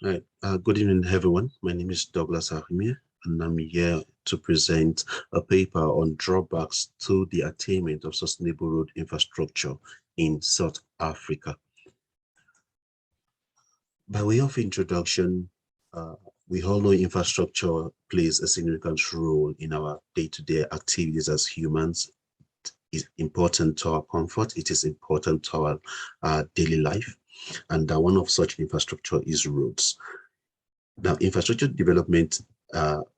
Right. Good evening, everyone. My name is Douglas Aghimien, and I'm here to present a paper on drawbacks to the attainment of sustainable road infrastructure in South Africa. By way of introduction, we all know infrastructure plays a significant role in our day-to-day activities as humans. It is important to our comfort. It is important to our daily life. And one of such infrastructure is roads. Now, infrastructure development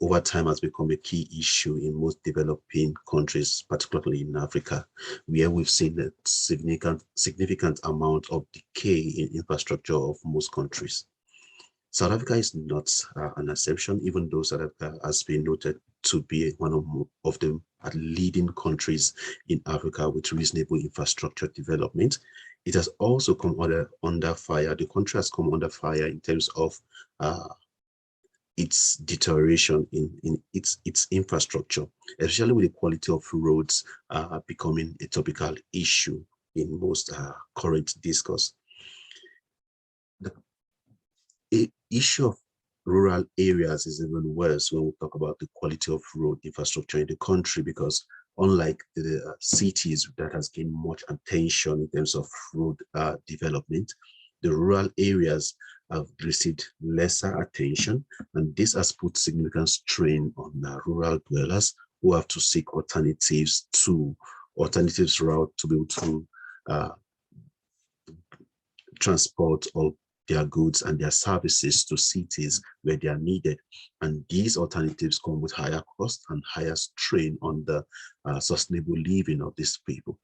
over time has become a key issue in most developing countries, particularly in Africa, where we've seen a significant amount of decay in infrastructure of most countries. South Africa is not an exception, even though South Africa has been noted to be one of the leading countries in Africa with reasonable infrastructure development. It has also come under fire. The country has come under fire in terms of its deterioration in its infrastructure, especially with the quality of roads becoming a topical issue in most current discourse. The issue of rural areas is even worse when we talk about the quality of road infrastructure in the country, because unlike the cities that has gained much attention in terms of road development, the rural areas have received lesser attention, and this has put significant strain on rural dwellers who have to seek alternatives route to be able to transport or their goods and their services to cities where they are needed. And these alternatives come with higher cost and higher strain on the sustainable living of these people.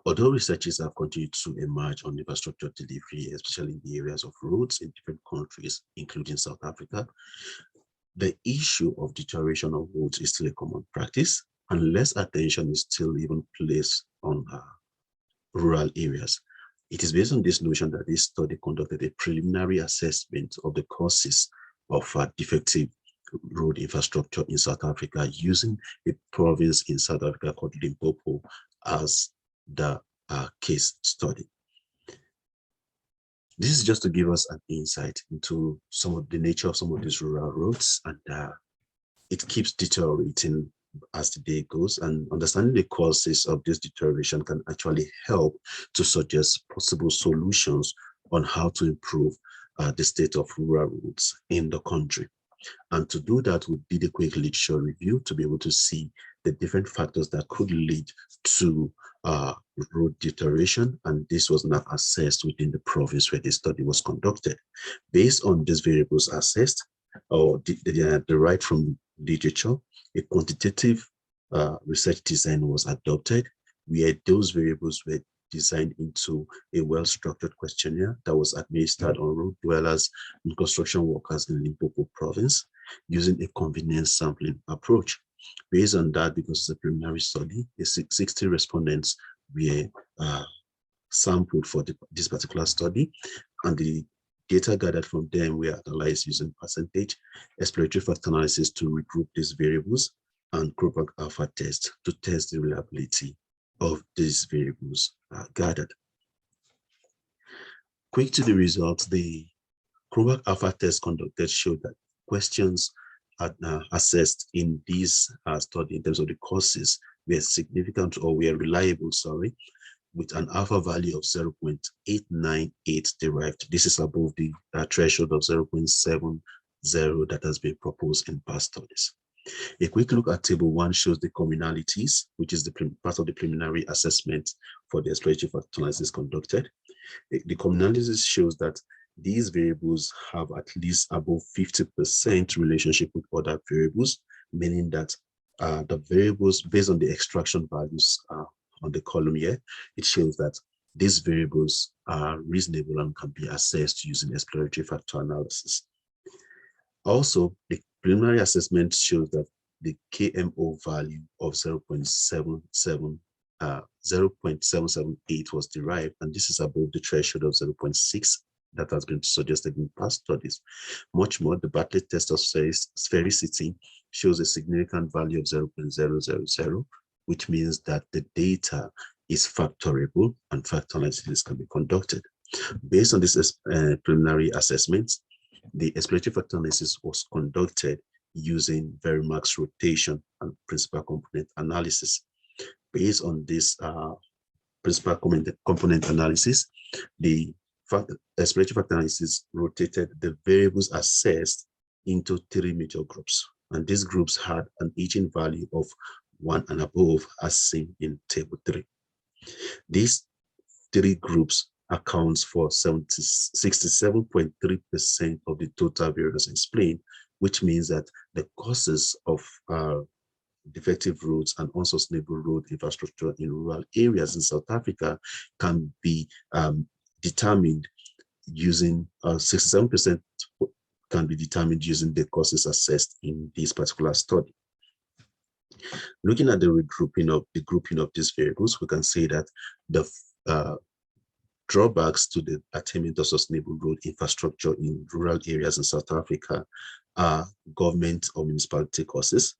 Although researches have continued to emerge on infrastructure delivery, especially in the areas of roads in different countries, including South Africa, the issue of deterioration of roads is still a common practice, and less attention is still even placed on rural areas. It is based on this notion that this study conducted a preliminary assessment of the causes of defective road infrastructure in South Africa using a province in South Africa called Limpopo as the case study. This is just to give us an insight into some of the nature of some of these rural roads, and it keeps deteriorating as the day goes, and understanding the causes of this deterioration can actually help to suggest possible solutions on how to improve the state of rural roads in the country. And to do that, we did a quick literature review to be able to see the different factors that could lead to road deterioration, and this was not assessed within the province where the study was conducted. Based on these variables assessed or derived from literature, a quantitative research design was adopted, where those variables were designed into a well-structured questionnaire that was administered on road dwellers and construction workers in Limpopo province using a convenience sampling approach. Based on that, because it's a preliminary study, 60 respondents were sampled for this particular study, and the data gathered from them were analyzed using percentage, exploratory factor analysis to regroup these variables, and Krobach alpha test to test the reliability of these variables gathered. Quick to the results, the Krobach alpha test conducted showed that questions assessed in this study in terms of the causes were significant or were reliable, with an alpha value of 0.898 derived. This is above the threshold of 0.70 that has been proposed in past studies. A quick look at table 1 shows the commonalities, which is the part of the preliminary assessment for the exploratory factor analysis conducted. The commonalities shows that these variables have at least above 50% relationship with other variables, meaning that the variables based on the extraction values on the column here, it shows that these variables are reasonable and can be assessed using exploratory factor analysis. Also, the preliminary assessment shows that the KMO value of 0.778 was derived, and this is above the threshold of 0.6 that has been suggested in past studies. Much more, the Bartlett test of sphericity shows a significant value of 0.000, which means that the data is factorable and factor analysis can be conducted. Based on this preliminary assessment, The exploratory factor analysis was conducted using Verimax rotation and principal component analysis. Based on this principal component analysis, the exploratory factor analysis rotated the variables assessed into 3 major groups, and these groups had an aging value of 1 and above, as seen in table 3. These 3 groups accounts for 67.3% of the total variance explained, which means that the causes of defective roads and unsustainable road infrastructure in rural areas in South Africa can be determined using 67% can be determined using the causes assessed in this particular study. Looking at the grouping of these variables, we can say that the drawbacks to the attainment of sustainable road infrastructure in rural areas in South Africa are government or municipality causes,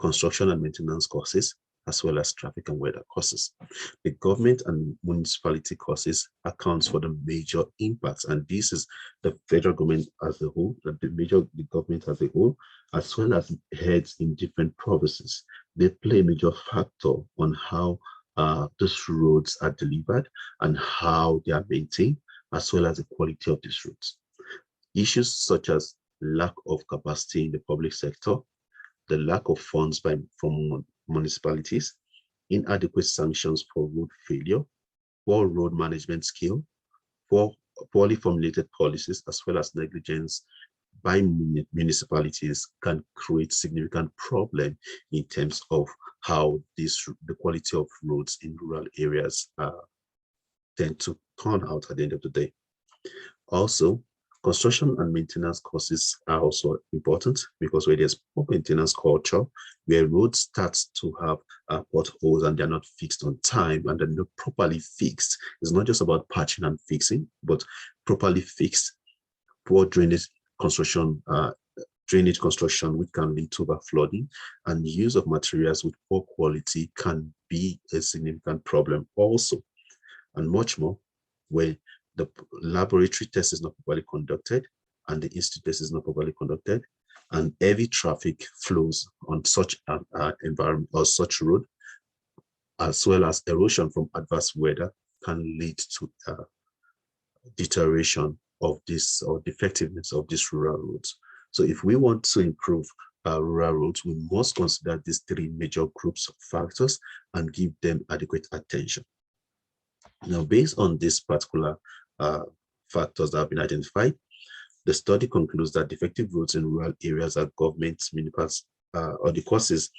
construction and maintenance causes, as well as traffic and weather causes. The government and municipality causes accounts for the major impacts, and this is the federal government as a whole, the government as a whole, as well as heads in different provinces. They play a major factor on how those roads are delivered and how they are maintained, as well as the quality of these roads. Issues such as lack of capacity in the public sector, the lack of funds from municipalities, inadequate sanctions for road failure, poor road management skill, poorly formulated policies, as well as negligence by municipalities can create significant problem in terms of how the quality of roads in rural areas tend to turn out at the end of the day. Also, construction and maintenance causes are also important, because where there's poor maintenance culture, where roads start to have potholes and they're not fixed on time and they're not properly fixed. It's not just about patching and fixing, but properly fixed. Poor drainage construction, which can lead to overflooding, and use of materials with poor quality can be a significant problem also, and much more where the laboratory test is not properly conducted and the institute test is not properly conducted, and heavy traffic flows on such an environment or such road, as well as erosion from adverse weather, can lead to deterioration of this or defectiveness of these rural roads. So if we want to improve rural roads, we must consider these 3 major groups of factors and give them adequate attention. Now, based on these particular factors that have been identified, the study concludes that defective roads in rural areas are government, or the causes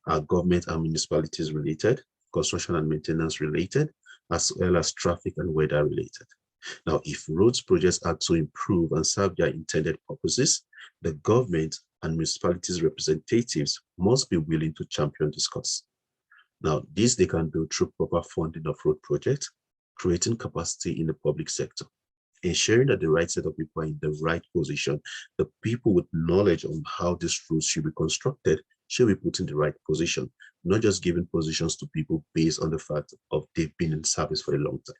are government and municipalities related, construction and maintenance related, as well as traffic and weather related. Now, if roads projects are to improve and serve their intended purposes, the government and municipalities representatives must be willing to champion this cause. Now, this they can do through proper funding of road projects, creating capacity in the public sector, ensuring that the right set of people are in the right position. The people with knowledge on how these roads should be constructed should be put in the right position, not just giving positions to people based on the fact of they've been in service for a long time.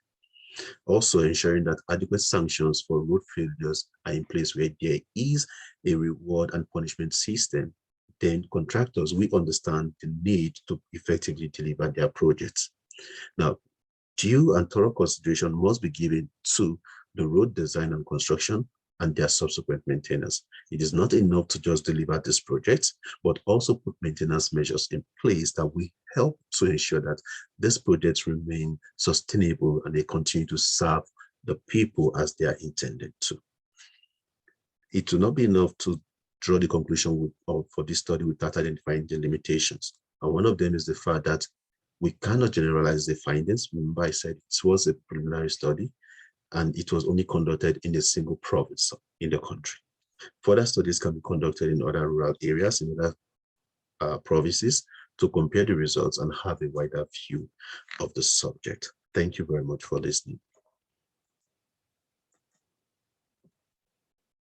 Also ensuring that adequate sanctions for road failures are in place, where there is a reward and punishment system. Then contractors, we understand the need to effectively deliver their projects. Now, due and thorough consideration must be given to the road design and construction and their subsequent maintenance. It is not enough to just deliver this project, but also put maintenance measures in place that will help to ensure that these projects remain sustainable and they continue to serve the people as they are intended to. It will not be enough to draw the conclusion for this study without identifying the limitations. And one of them is the fact that we cannot generalize the findings. Remember, I said it was a preliminary study and it was only conducted in a single province in the country. Further studies can be conducted in other rural areas, in other provinces, to compare the results and have a wider view of the subject. Thank you very much for listening.